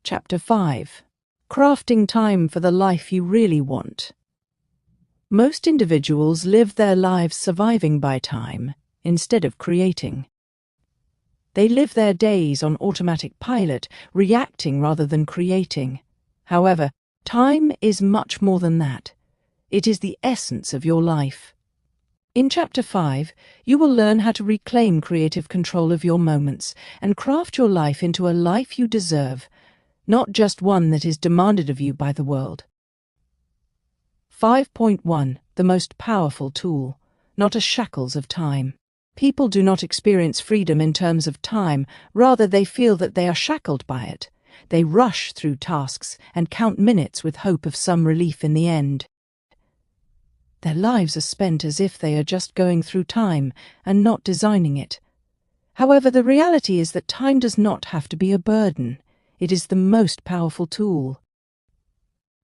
Chapter 5. Crafting Time for the Life You Really Want. Most individuals live their lives surviving by time instead of creating. They live their days on automatic pilot, reacting rather than creating. However, time is much more than that. It is the essence of your life. In Chapter 5, you will learn how to reclaim creative control of your moments and craft your life into a life you deserve, not just one that is demanded of you by the world. 5.1. The most powerful tool, not a shackles of time. People do not experience freedom in terms of time, rather they feel that they are shackled by it. They rush through tasks and count minutes with hope of some relief in the end. Their lives are spent as if they are just going through time and not designing it. However, the reality is that time does not have to be a burden. It is the most powerful tool.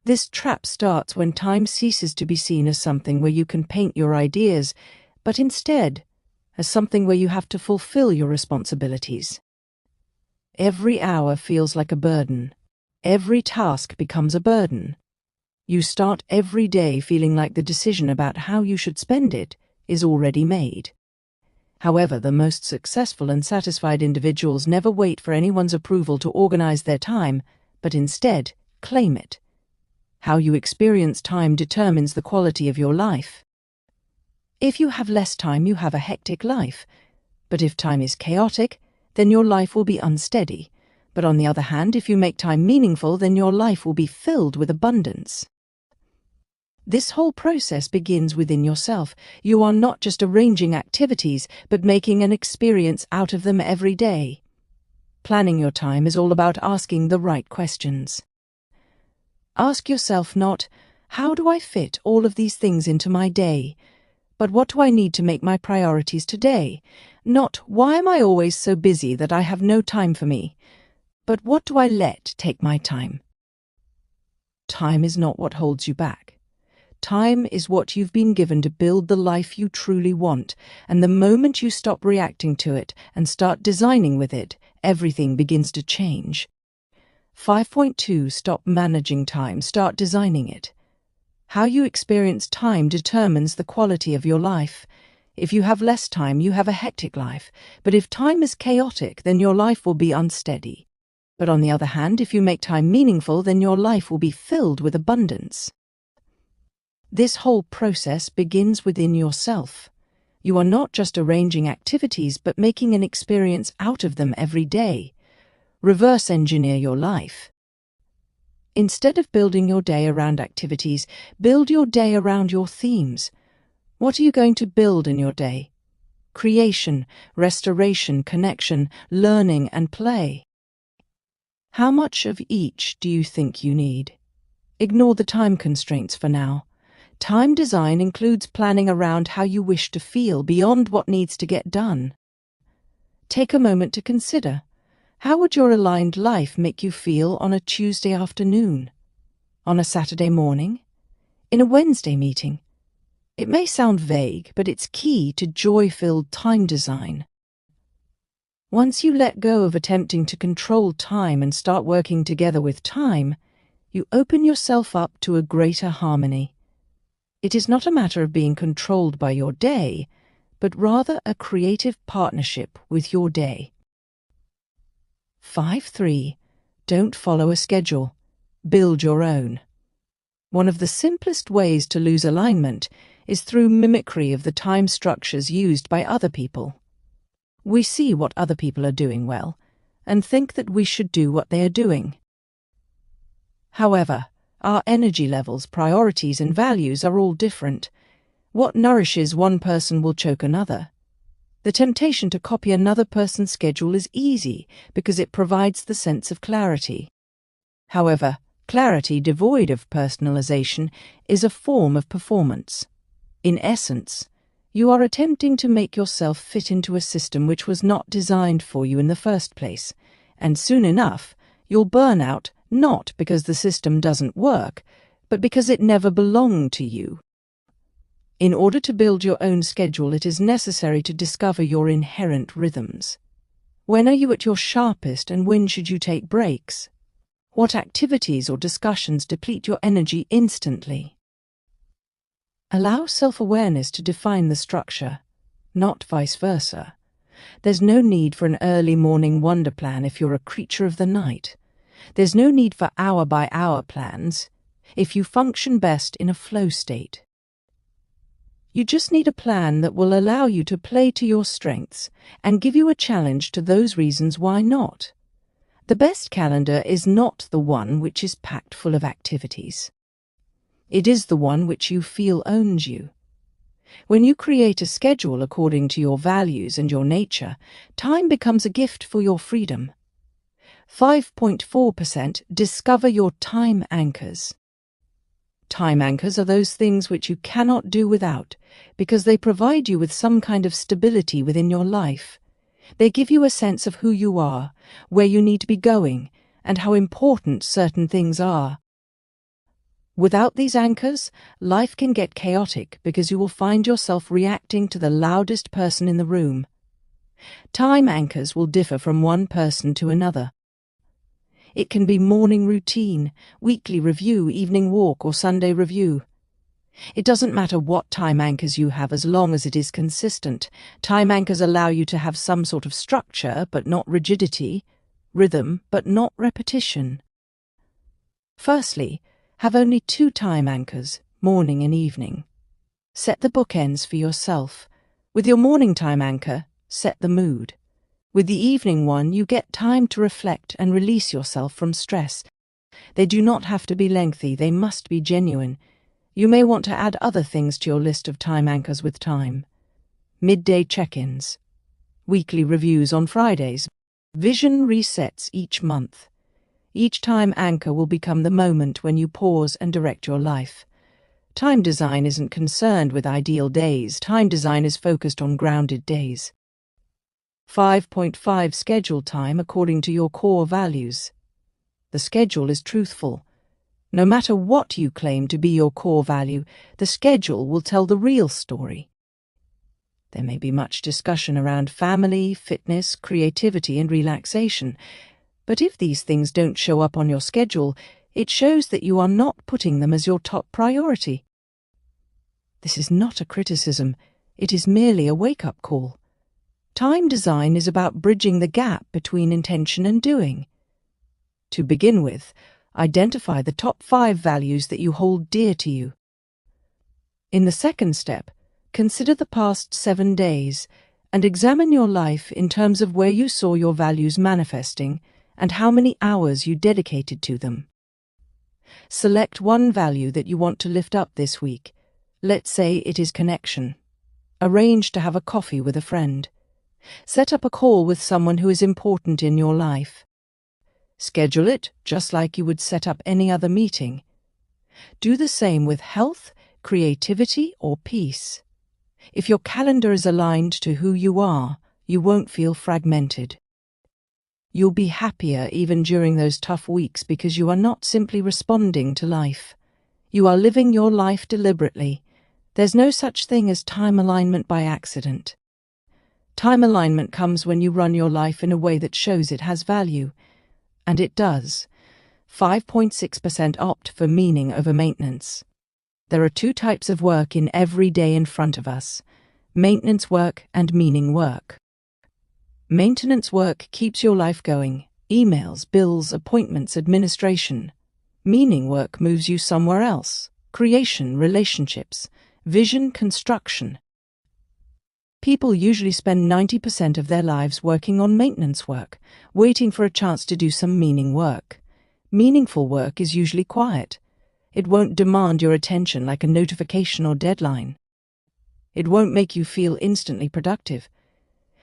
This trap starts when time ceases to be seen as something where you can paint your ideas, but instead as something where you have to fulfill your responsibilities. Every hour feels like a burden. Every task becomes a burden. You start every day feeling like the decision about how you should spend it is already made. However, the most successful and satisfied individuals never wait for anyone's approval to organize their time, but instead claim it. How you experience time determines the quality of your life. If you have less time, you have a hectic life. But if time is chaotic, then your life will be unsteady. But on the other hand, if you make time meaningful, then your life will be filled with abundance. This whole process begins within yourself. You are not just arranging activities, but making an experience out of them every day. Planning your time is all about asking the right questions. Ask yourself not, how do I fit all of these things into my day? But what do I need to make my priorities today? Not, why am I always so busy that I have no time for me? But what do I let take my time? Time is not what holds you back. Time is what you've been given to build the life you truly want, and the moment you stop reacting to it and start designing with it, everything begins to change. 5.2. Stop managing time, start designing it. How you experience time determines the quality of your life. If you have less time, you have a hectic life, but if time is chaotic, then your life will be unsteady. But on the other hand, if you make time meaningful, then your life will be filled with abundance. This whole process begins within yourself. You are not just arranging activities, but making an experience out of them every day. Reverse engineer your life. Instead of building your day around activities, build your day around your themes. What are you going to build in your day? Creation, restoration, connection, learning, and play. How much of each do you think you need? Ignore the time constraints for now. Time design includes planning around how you wish to feel beyond what needs to get done. Take a moment to consider, how would your aligned life make you feel on a Tuesday afternoon? On a Saturday morning? In a Wednesday meeting? It may sound vague, but it's key to joy-filled time design. Once you let go of attempting to control time and start working together with time, you open yourself up to a greater harmony. It is not a matter of being controlled by your day, but rather a creative partnership with your day. 5.3. Don't follow a schedule. Build your own. One of the simplest ways to lose alignment is through mimicry of the time structures used by other people. We see what other people are doing well, and think that we should do what they are doing. However, our energy levels, priorities, and values are all different. What nourishes one person will choke another. The temptation to copy another person's schedule is easy because it provides the sense of clarity. However, clarity devoid of personalization is a form of performance. In essence, you are attempting to make yourself fit into a system which was not designed for you in the first place, and soon enough, you'll burn out not because the system doesn't work, but because it never belonged to you. In order to build your own schedule, it is necessary to discover your inherent rhythms. When are you at your sharpest, and when should you take breaks? What activities or discussions deplete your energy instantly? Allow self-awareness to define the structure, not vice versa. There's no need for an early morning wonder plan if you're a creature of the night. There's no need for hour-by-hour plans if you function best in a flow state. You just need a plan that will allow you to play to your strengths and give you a challenge to those reasons why not. The best calendar is not the one which is packed full of activities. It is the one which you feel owns you. When you create a schedule according to your values and your nature, time becomes a gift for your freedom. 5.4% discover your time anchors. Time anchors are those things which you cannot do without because they provide you with some kind of stability within your life. They give you a sense of who you are, where you need to be going, and how important certain things are. Without these anchors, life can get chaotic because you will find yourself reacting to the loudest person in the room. Time anchors will differ from one person to another. It can be morning routine, weekly review, evening walk, or Sunday review. It doesn't matter what time anchors you have as long as it is consistent. Time anchors allow you to have some sort of structure but not rigidity, rhythm but not repetition. Firstly, have only 2 time anchors, morning and evening. Set the bookends for yourself. With your morning time anchor, set the mood. With the evening one, you get time to reflect and release yourself from stress. They do not have to be lengthy, they must be genuine. You may want to add other things to your list of time anchors with time. Midday check-ins. Weekly reviews on Fridays. Vision resets each month. Each time anchor will become the moment when you pause and direct your life. Time design isn't concerned with ideal days. Time design is focused on grounded days. 5.5 Schedule time according to your core values. The schedule is truthful. No matter what you claim to be your core value, the schedule will tell the real story. There may be much discussion around family, fitness, creativity, and relaxation, but if these things don't show up on your schedule, it shows that you are not putting them as your top priority. This is not a criticism, it is merely a wake-up call. Time design is about bridging the gap between intention and doing. To begin with, identify the top 5 values that you hold dear to you. In the second step, consider the past 7 days and examine your life in terms of where you saw your values manifesting and how many hours you dedicated to them. Select one value that you want to lift up this week. Let's say it is connection. Arrange to have a coffee with a friend. Set up a call with someone who is important in your life. Schedule it just like you would set up any other meeting. Do the same with health, creativity, or peace. If your calendar is aligned to who you are, you won't feel fragmented. You'll be happier even during those tough weeks because you are not simply responding to life. You are living your life deliberately. There's no such thing as time alignment by accident. Time alignment comes when you run your life in a way that shows it has value. And it does. 5.6% opt for meaning over maintenance. There are 2 types of work in every day in front of us: maintenance work and meaning work. Maintenance work keeps your life going: emails, bills, appointments, administration. Meaning work moves you somewhere else: creation, relationships, vision, construction. People usually spend 90% of their lives working on maintenance work, waiting for a chance to do some meaning work. Meaningful work is usually quiet. It won't demand your attention like a notification or deadline. It won't make you feel instantly productive.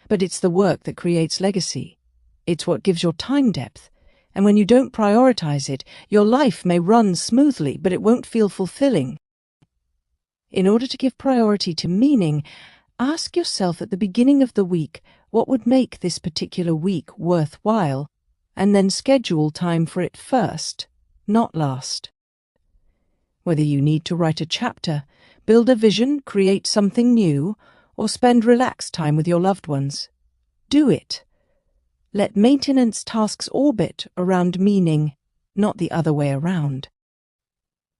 But it's the work that creates legacy. It's what gives your time depth. And when you don't prioritize it, your life may run smoothly, but it won't feel fulfilling. In order to give priority to meaning, ask yourself at the beginning of the week what would make this particular week worthwhile, and then schedule time for it first, not last. Whether you need to write a chapter, build a vision, create something new, or spend relaxed time with your loved ones, do it. Let maintenance tasks orbit around meaning not the other way around.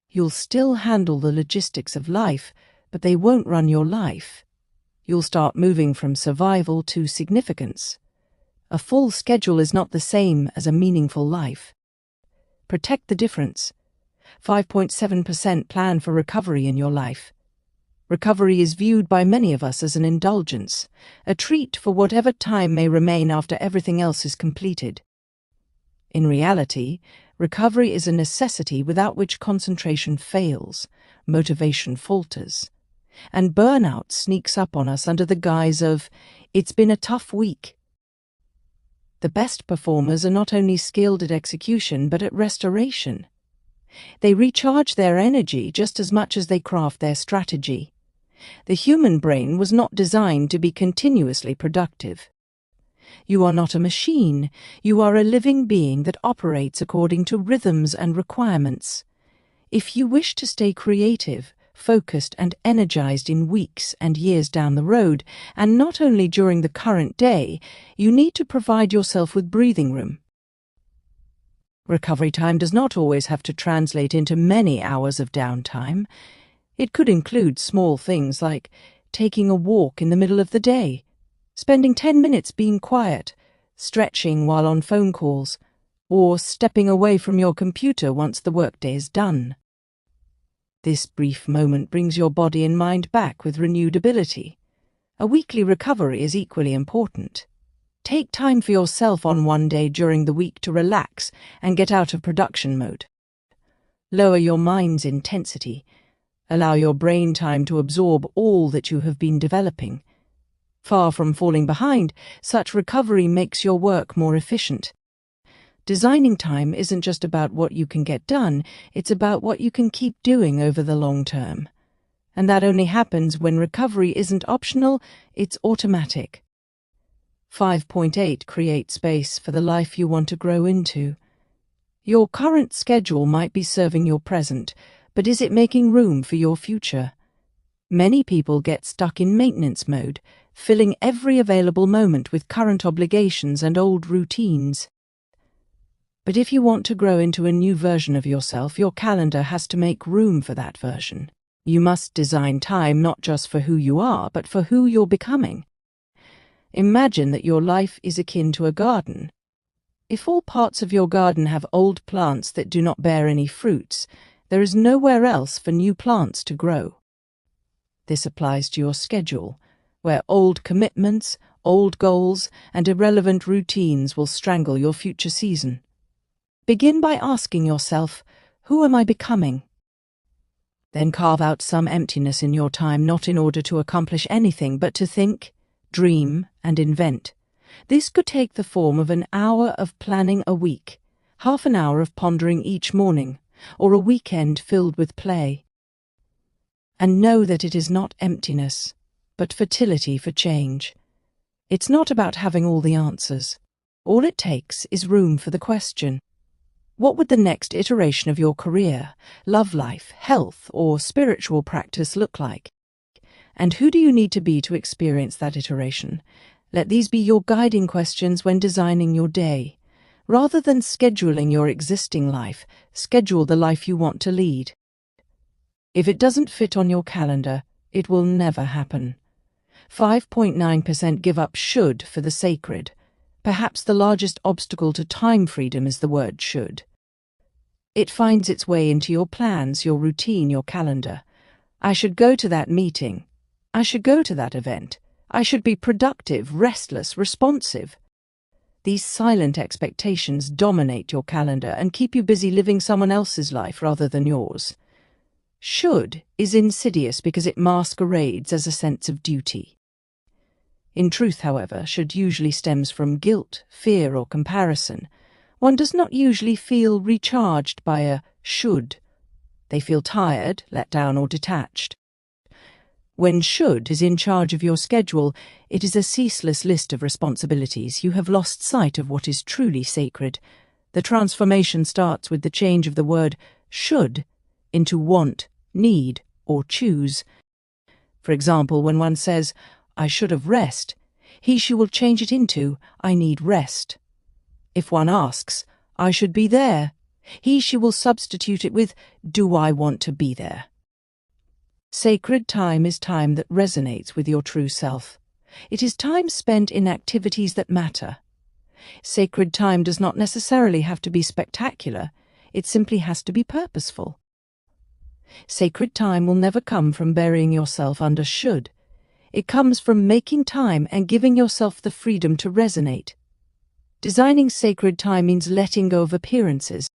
You'll still handle the logistics of life, but they won't run your life. You'll start moving from survival to significance. A full schedule is not the same as a meaningful life. Protect the difference. 5.7% plan for recovery in your life. Recovery is viewed by many of us as an indulgence, a treat for whatever time may remain after everything else is completed. In reality, recovery is a necessity without which concentration fails, motivation falters, and burnout sneaks up on us under the guise of, "It's been a tough week." The best performers are not only skilled at execution but at restoration. They recharge their energy just as much as they craft their strategy. The human brain was not designed to be continuously productive. You are not a machine. You are a living being that operates according to rhythms and requirements. If you wish to stay creative, focused and energized in weeks and years down the road, and not only during the current day, you need to provide yourself with breathing room. Recovery time does not always have to translate into many hours of downtime. It could include small things like taking a walk in the middle of the day, spending 10 minutes being quiet, stretching while on phone calls, or stepping away from your computer once the workday is done. This brief moment brings your body and mind back with renewed ability. A weekly recovery is equally important. Take time for yourself on one day during the week to relax and get out of production mode. Lower your mind's intensity. Allow your brain time to absorb all that you have been developing. Far from falling behind, such recovery makes your work more efficient. Designing time isn't just about what you can get done, it's about what you can keep doing over the long term. And that only happens when recovery isn't optional, it's automatic. 5.8 Create space for the life you want to grow into. Your current schedule might be serving your present, but is it making room for your future? Many people get stuck in maintenance mode, filling every available moment with current obligations and old routines. But if you want to grow into a new version of yourself, your calendar has to make room for that version. You must design time not just for who you are, but for who you're becoming. Imagine that your life is akin to a garden. If all parts of your garden have old plants that do not bear any fruits, there is nowhere else for new plants to grow. This applies to your schedule, where old commitments, old goals, and irrelevant routines will strangle your future season. Begin by asking yourself, who am I becoming? Then carve out some emptiness in your time, not in order to accomplish anything, but to think, dream, and invent. This could take the form of an hour of planning a week, half an hour of pondering each morning, or a weekend filled with play. And know that it is not emptiness, but fertility for change. It's not about having all the answers. All it takes is room for the question. What would the next iteration of your career, love life, health, or spiritual practice look like? And who do you need to be to experience that iteration? Let these be your guiding questions when designing your day. Rather than scheduling your existing life, schedule the life you want to lead. If it doesn't fit on your calendar, it will never happen. 5.9% give up should for the sacred. Perhaps the largest obstacle to time freedom is the word should. It finds its way into your plans, your routine, your calendar. I should go to that meeting. I should go to that event. I should be productive, restless, responsive. These silent expectations dominate your calendar and keep you busy living someone else's life rather than yours. Should is insidious because it masquerades as a sense of duty. In truth, however, should usually stems from guilt, fear, or comparison. One does not usually feel recharged by a should. They feel tired, let down, or detached. When should is in charge of your schedule, it is a ceaseless list of responsibilities. You have lost sight of what is truly sacred. The transformation starts with the change of the word should into want, need, or choose. For example, when one says, I should have rest, she will change it into, I need rest. If one asks, I should be there, She will substitute it with, "Do I want to be there?" Sacred time is time that resonates with your true self. It is time spent in activities that matter. Sacred time does not necessarily have to be spectacular, it simply has to be purposeful. Sacred time will never come from burying yourself under should. It comes from making time and giving yourself the freedom to resonate. Designing sacred time means letting go of appearances.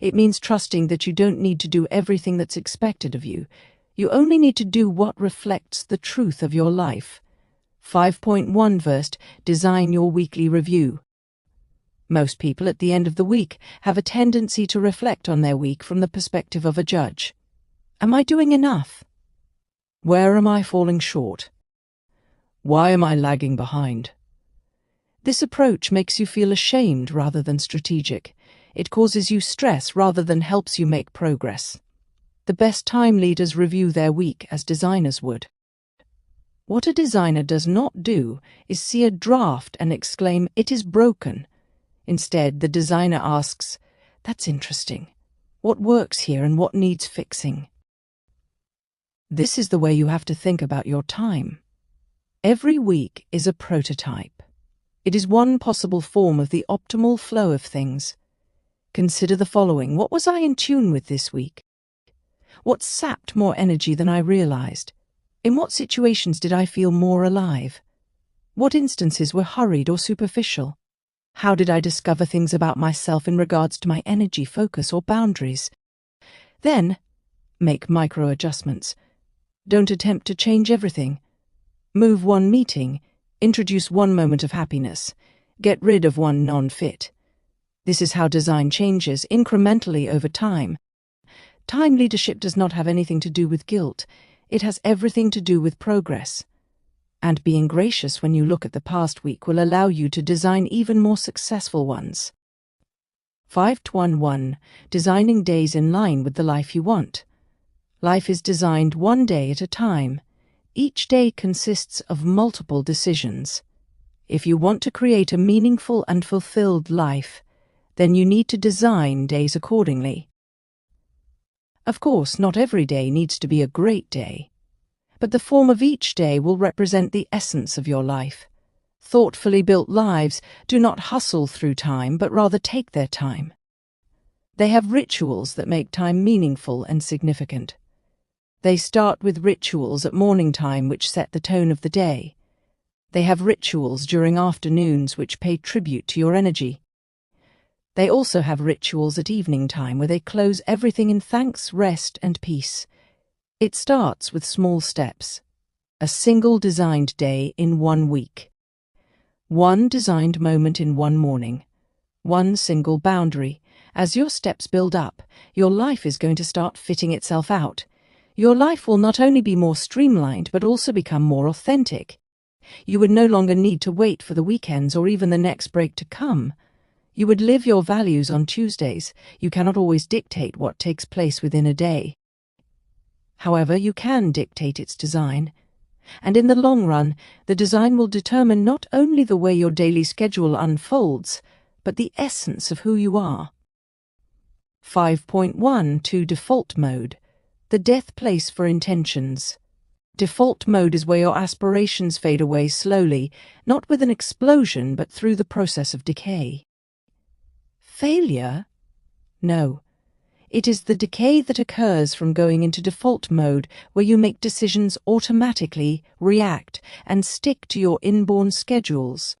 It means trusting that you don't need to do everything that's expected of you. You only need to do what reflects the truth of your life. 5.1 verse, design your weekly review. Most people at the end of the week have a tendency to reflect on their week from the perspective of a judge. Am I doing enough? Where am I falling short? Why am I lagging behind? This approach makes you feel ashamed rather than strategic. It causes you stress rather than helps you make progress. The best time leaders review their week as designers would. What a designer does not do is see a draft and exclaim, "It is broken." Instead, the designer asks, "That's interesting. What works here and what needs fixing?" This is the way you have to think about your time. Every week is a prototype. It is one possible form of the optimal flow of things. Consider the following. What was I in tune with this week? What sapped more energy than I realized? In what situations did I feel more alive? What instances were hurried or superficial? How did I discover things about myself in regards to my energy, focus, or boundaries? Then, make micro adjustments. Don't attempt to change everything. Move one meeting, introduce one moment of happiness, get rid of one non-fit. This is how design changes incrementally over time. Time leadership does not have anything to do with guilt. It has everything to do with progress. And being gracious when you look at the past week will allow you to design even more successful ones. 5.1 Designing days in line with the life you want. Life is designed one day at a time. Each day consists of multiple decisions. If you want to create a meaningful and fulfilled life, then you need to design days accordingly. Of course, not every day needs to be a great day, but the form of each day will represent the essence of your life. Thoughtfully built lives do not hustle through time, but rather take their time. They have rituals that make time meaningful and significant. They start with rituals at morning time which set the tone of the day. They have rituals during afternoons which pay tribute to your energy. They also have rituals at evening time where they close everything in thanks, rest, and peace. It starts with small steps. A single designed day in 1 week. One designed moment in one morning. One single boundary. As your steps build up, your life is going to start fitting itself out. Your life will not only be more streamlined, but also become more authentic. You would no longer need to wait for the weekends or even the next break to come. You would live your values on Tuesdays. You cannot always dictate what takes place within a day. However, you can dictate its design. And in the long run, the design will determine not only the way your daily schedule unfolds, but the essence of who you are. 5.1 to Default Mode. The death place for intentions. Default mode is where your aspirations fade away slowly, not with an explosion, but through the process of decay. Failure? No. It is the decay that occurs from going into default mode, where you make decisions automatically, react, and stick to your inborn schedules.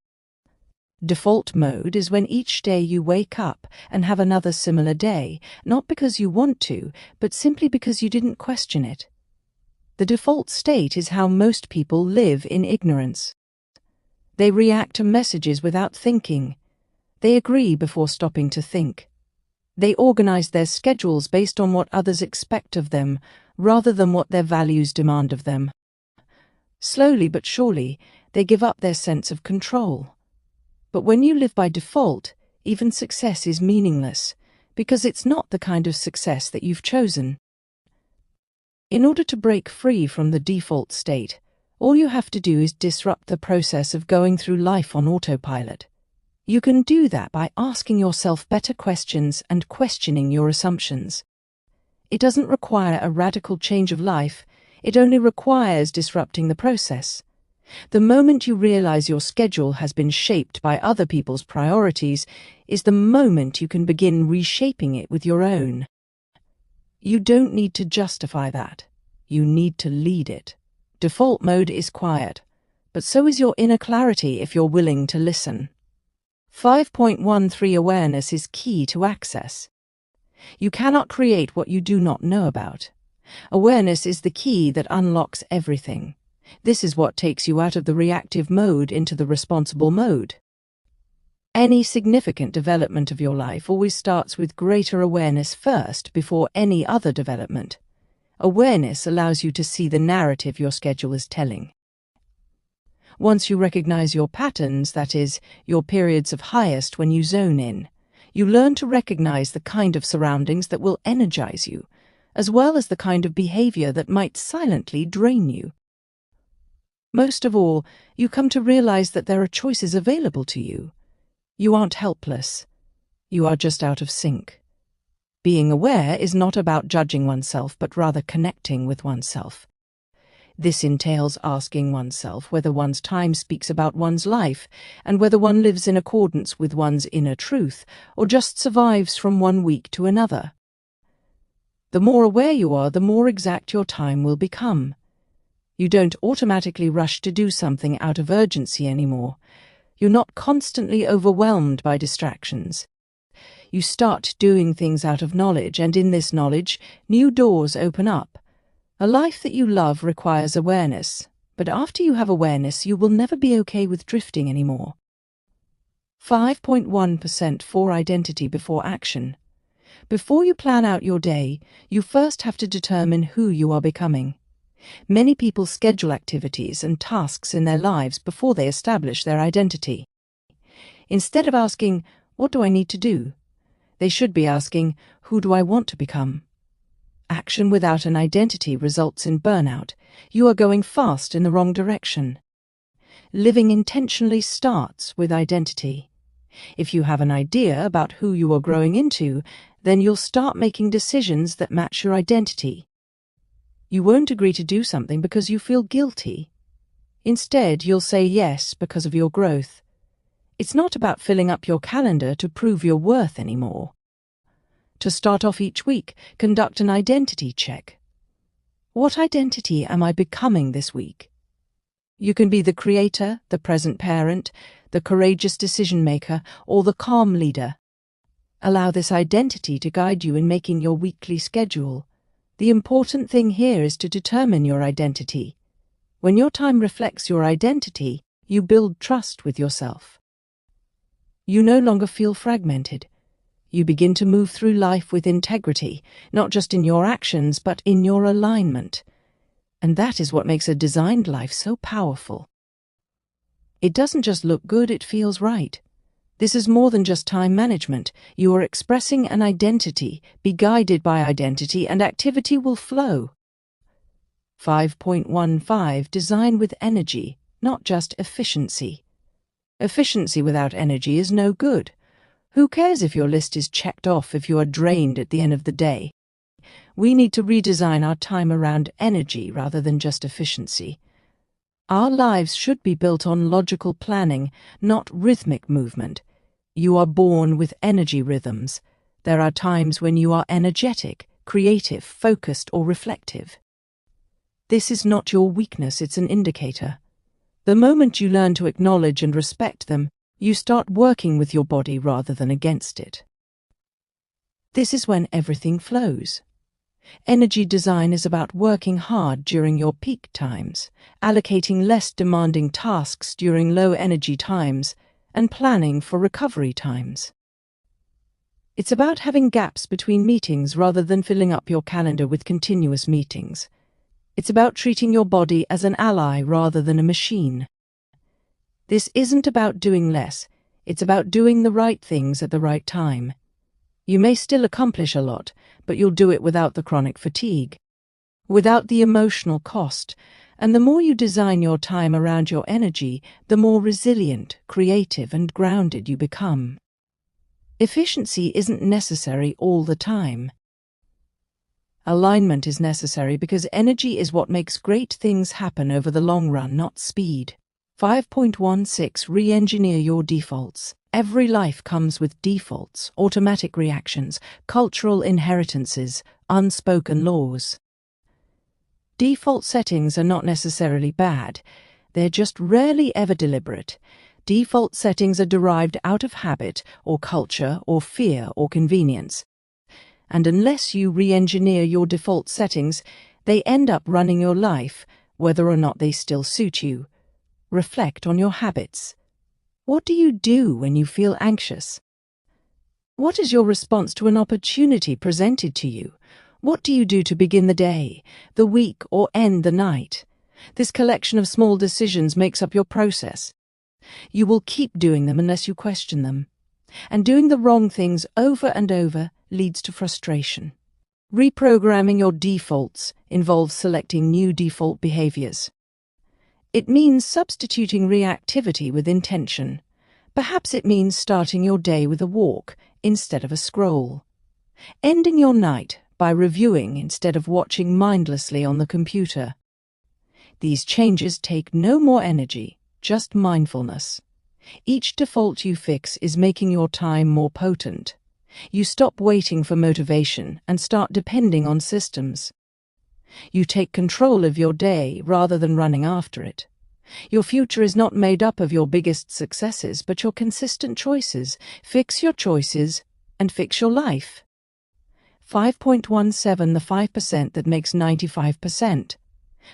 Default mode is when each day you wake up and have another similar day, not because you want to, but simply because you didn't question it. The default state is how most people live in ignorance. They react to messages without thinking. They agree before stopping to think. They organize their schedules based on what others expect of them, rather than what their values demand of them. Slowly but surely, they give up their sense of control. But when you live by default, even success is meaningless, because it's not the kind of success that you've chosen. In order to break free from the default state, all you have to do is disrupt the process of going through life on autopilot. You can do that by asking yourself better questions and questioning your assumptions. It doesn't require a radical change of life, it only requires disrupting the process. The moment you realize your schedule has been shaped by other people's priorities is the moment you can begin reshaping it with your own. You don't need to justify that. You need to lead it. Default mode is quiet, but so is your inner clarity if you're willing to listen. 5.13 Awareness is key to access. You cannot create what you do not know about. Awareness is the key that unlocks everything. This is what takes you out of the reactive mode into the responsible mode. Any significant development of your life always starts with greater awareness first before any other development. Awareness allows you to see the narrative your schedule is telling. Once you recognize your patterns, that is, your periods of highest when you zone in, you learn to recognize the kind of surroundings that will energize you, as well as the kind of behavior that might silently drain you. Most of all, you come to realize that there are choices available to you. You aren't helpless. You are just out of sync. Being aware is not about judging oneself, but rather connecting with oneself. This entails asking oneself whether one's time speaks about one's life and whether one lives in accordance with one's inner truth or just survives from one week to another. The more aware you are, the more exact your time will become. You don't automatically rush to do something out of urgency anymore. You're not constantly overwhelmed by distractions. You start doing things out of knowledge, and in this knowledge, new doors open up. A life that you love requires awareness, but after you have awareness, you will never be okay with drifting anymore. 5.1% for identity before action. Before you plan out your day, you first have to determine who you are becoming. Many people schedule activities and tasks in their lives before they establish their identity. Instead of asking, "What do I need to do?" they should be asking, "Who do I want to become?" Action without an identity results in burnout. You are going fast in the wrong direction. Living intentionally starts with identity. If you have an idea about who you are growing into, then you'll start making decisions that match your identity. You won't agree to do something because you feel guilty. Instead, you'll say yes because of your growth. It's not about filling up your calendar to prove your worth anymore. To start off each week, conduct an identity check. What identity am I becoming this week? You can be the creator, the present parent, the courageous decision-maker, or the calm leader. Allow this identity to guide you in making your weekly schedule. The important thing here is to determine your identity. When your time reflects your identity, you build trust with yourself. You no longer feel fragmented. You begin to move through life with integrity, not just in your actions, but in your alignment. And that is what makes a designed life so powerful. It doesn't just look good, it feels right. This is more than just time management. You are expressing an identity. Be guided by identity, and activity will flow. 5.15 Design with energy, not just efficiency. Efficiency without energy is no good. Who cares if your list is checked off if you are drained at the end of the day? We need to redesign our time around energy rather than just efficiency. Our lives should be built on logical planning, not rhythmic movement. You are born with energy rhythms. There are times when you are energetic, creative, focused, or reflective. This is not your weakness, it's an indicator. The moment you learn to acknowledge and respect them, you start working with your body rather than against it. This is when everything flows. Energy design is about working hard during your peak times, allocating less demanding tasks during low energy times, and planning for recovery times. It's about having gaps between meetings rather than filling up your calendar with continuous meetings. It's about treating your body as an ally rather than a machine. This isn't about doing less, it's about doing the right things at the right time. You may still accomplish a lot, but you'll do it without the chronic fatigue, without the emotional cost, And the more you design your time around your energy, the more resilient, creative, and grounded you become. Efficiency isn't necessary all the time. Alignment is necessary because energy is what makes great things happen over the long run, not speed. 5.16 Re-engineer your defaults. Every life comes with defaults, automatic reactions, cultural inheritances, unspoken laws. Default settings are not necessarily bad. They're just rarely ever deliberate. Default settings are derived out of habit or culture or fear or convenience. And unless you re-engineer your default settings, they end up running your life, whether or not they still suit you. Reflect on your habits. What do you do when you feel anxious? What is your response to an opportunity presented to you? What do you do to begin the day, the week, or end the night? This collection of small decisions makes up your process. You will keep doing them unless you question them. And doing the wrong things over and over leads to frustration. Reprogramming your defaults involves selecting new default behaviors. It means substituting reactivity with intention. Perhaps it means starting your day with a walk instead of a scroll. Ending your night by reviewing instead of watching mindlessly on the computer. These changes take no more energy, just mindfulness. Each default you fix is making your time more potent. You stop waiting for motivation and start depending on systems. You take control of your day rather than running after it. Your future is not made up of your biggest successes, but your consistent choices. Fix your choices and fix your life. 5.17 The 5% that makes 95%.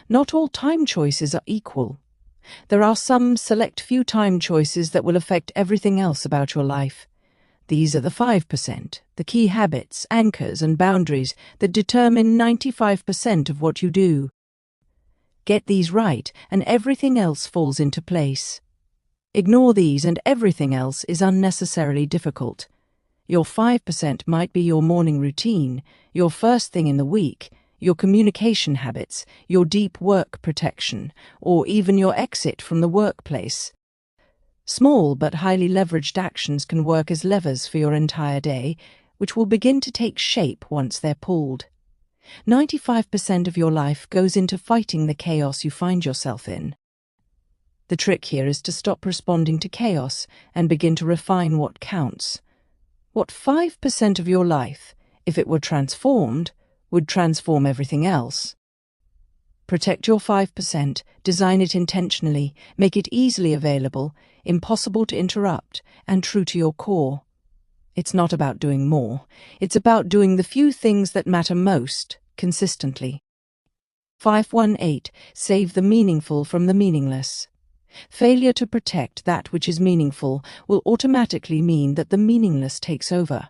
Not all time choices are equal. There are some select few time choices that will affect everything else about your life. These are the 5%, the key habits, anchors, and boundaries that determine 95% of what you do. Get these right, and everything else falls into place. Ignore these, and everything else is unnecessarily difficult. Your 5% might be your morning routine, your first thing in the week, your communication habits, your deep work protection, or even your exit from the workplace. Small but highly leveraged actions can work as levers for your entire day, which will begin to take shape once they're pulled. 95% of your life goes into fighting the chaos you find yourself in. The trick here is to stop responding to chaos and begin to refine what counts. What 5% of your life, if it were transformed, would transform everything else. Protect your 5%, design it intentionally, make it easily available, impossible to interrupt, and true to your core. It's not about doing more. It's about doing the few things that matter most, consistently. 5.18 Save the meaningful from the meaningless. Failure to protect that which is meaningful will automatically mean that the meaningless takes over.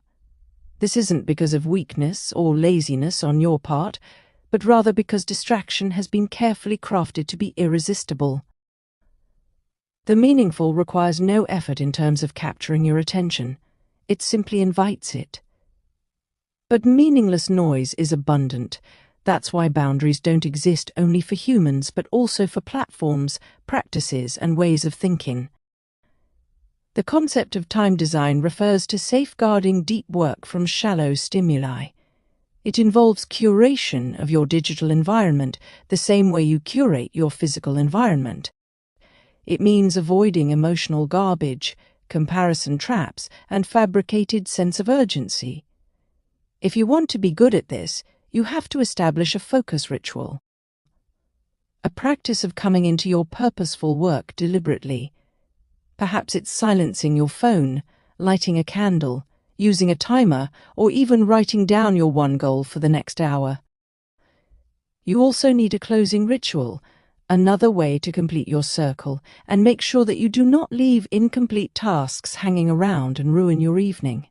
This isn't because of weakness or laziness on your part, but rather because distraction has been carefully crafted to be irresistible. The meaningful requires no effort in terms of capturing your attention. It simply invites it. But meaningless noise is abundant. That's why boundaries don't exist only for humans, but also for platforms, practices, and ways of thinking. The concept of time design refers to safeguarding deep work from shallow stimuli. It involves curation of your digital environment the same way you curate your physical environment. It means avoiding emotional garbage, comparison traps, and fabricated sense of urgency. If you want to be good at this, you have to establish a focus ritual. A practice of coming into your purposeful work deliberately. Perhaps it's silencing your phone, lighting a candle, using a timer, or even writing down your one goal for the next hour. You also need a closing ritual, another way to complete your circle, and make sure that you do not leave incomplete tasks hanging around and ruin your evening.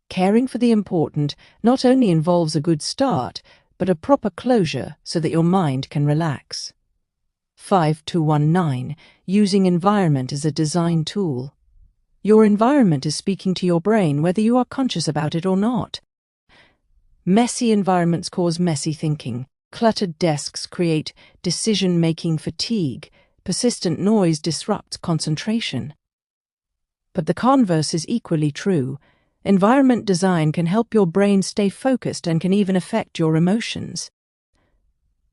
Caring for the important not only involves a good start, but a proper closure so that your mind can relax. 5.19 Using environment as a design tool. Your environment is speaking to your brain whether you are conscious about it or not. Messy environments cause messy thinking. Cluttered desks create decision-making fatigue. Persistent noise disrupts concentration. But the converse is equally true. Environment design can help your brain stay focused and can even affect your emotions.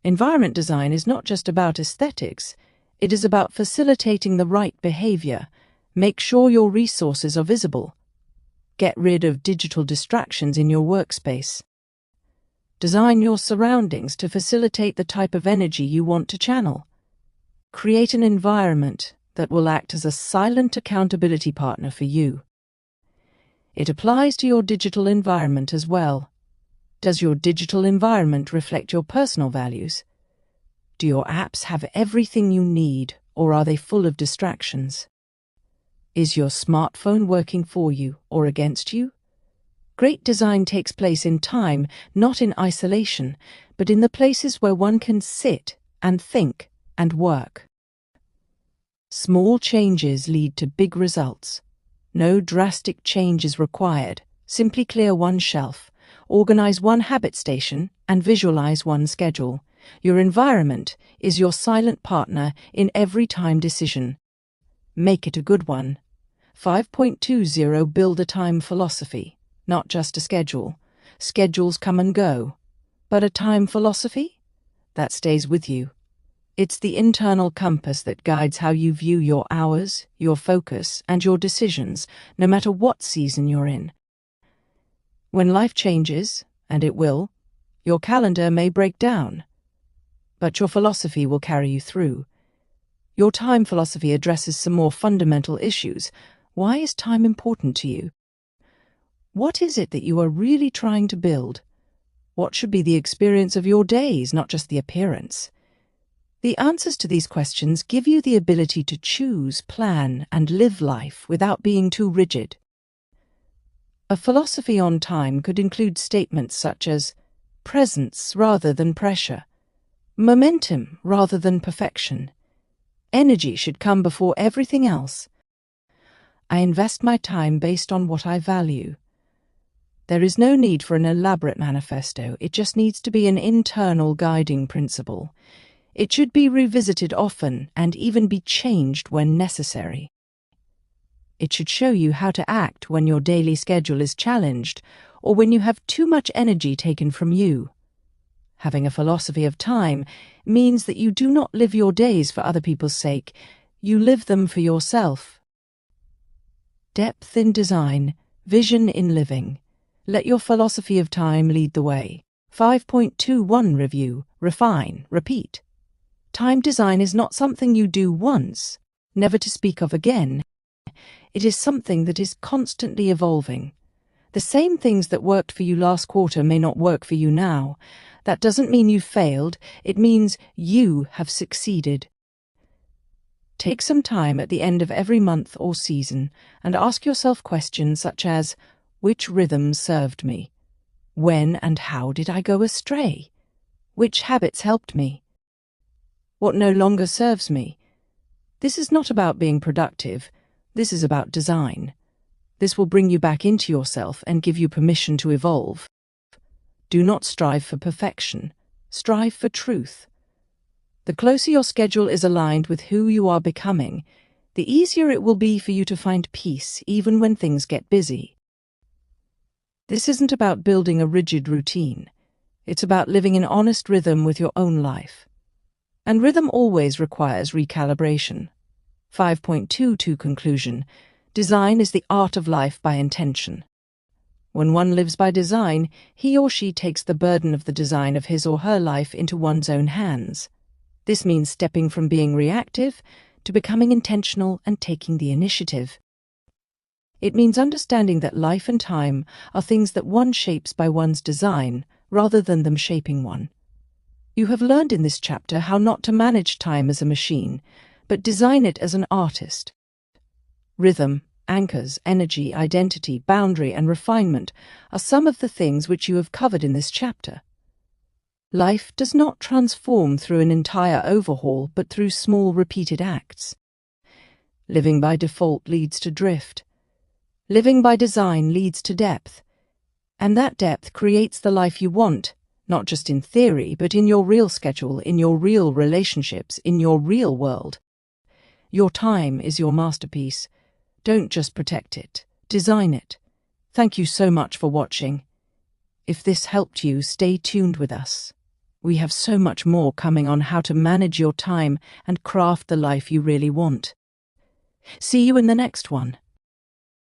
Environment design is not just about aesthetics. It is about facilitating the right behavior. Make sure your resources are visible. Get rid of digital distractions in your workspace. Design your surroundings to facilitate the type of energy you want to channel. Create an environment that will act as a silent accountability partner for you. It applies to your digital environment as well. Does your digital environment reflect your personal values? Do your apps have everything you need, or are they full of distractions? Is your smartphone working for you or against you? Great design takes place in time, not in isolation, but in the places where one can sit and think and work. Small changes lead to big results. No drastic change is required. Simply clear one shelf, organize one habit station, and visualize one schedule. Your environment is your silent partner in every time decision. Make it a good one. 5.20 Build a time philosophy, not just a schedule. Schedules come and go. But a time philosophy? That stays with you. It's the internal compass that guides how you view your hours, your focus, and your decisions, no matter what season you're in. When life changes, and it will, your calendar may break down, but your philosophy will carry you through. Your time philosophy addresses some more fundamental issues. Why is time important to you? What is it that you are really trying to build? What should be the experience of your days, not just the appearance? The answers to these questions give you the ability to choose, plan, and live life without being too rigid. A philosophy on time could include statements such as presence rather than pressure, momentum rather than perfection. Energy should come before everything else. I invest my time based on what I value. There is no need for an elaborate manifesto. It just needs to be an internal guiding principle. It should be revisited often and even be changed when necessary. It should show you how to act when your daily schedule is challenged or when you have too much energy taken from you. Having a philosophy of time means that you do not live your days for other people's sake. You live them for yourself. Depth in design, vision in living. Let your philosophy of time lead the way. 5.21 Review, refine, repeat. Time design is not something you do once, never to speak of again. It is something that is constantly evolving. The same things that worked for you last quarter may not work for you now. That doesn't mean you failed, it means you have succeeded. Take some time at the end of every month or season and ask yourself questions such as, which rhythms served me? When and how did I go astray? Which habits helped me? What no longer serves me? This is not about being productive. This is about design. This will bring you back into yourself and give you permission to evolve. Do not strive for perfection. Strive for truth. The closer your schedule is aligned with who you are becoming, the easier it will be for you to find peace even when things get busy. This isn't about building a rigid routine. It's about living in honest rhythm with your own life. And rhythm always requires recalibration. 5.22 Conclusion. Design is the art of life by intention. When one lives by design, he or she takes the burden of the design of his or her life into one's own hands. This means stepping from being reactive to becoming intentional and taking the initiative. It means understanding that life and time are things that one shapes by one's design rather than them shaping one. You have learned in this chapter how not to manage time as a machine, but design it as an artist. Rhythm, anchors, energy, identity, boundary, and refinement are some of the things which you have covered in this chapter. Life does not transform through an entire overhaul, but through small repeated acts. Living by default leads to drift. Living by design leads to depth. And that depth creates the life you want, not just in theory, but in your real schedule, in your real relationships, in your real world. Your time is your masterpiece. Don't just protect it, design it. Thank you so much for watching. If this helped you, stay tuned with us. We have so much more coming on how to manage your time and craft the life you really want. See you in the next one.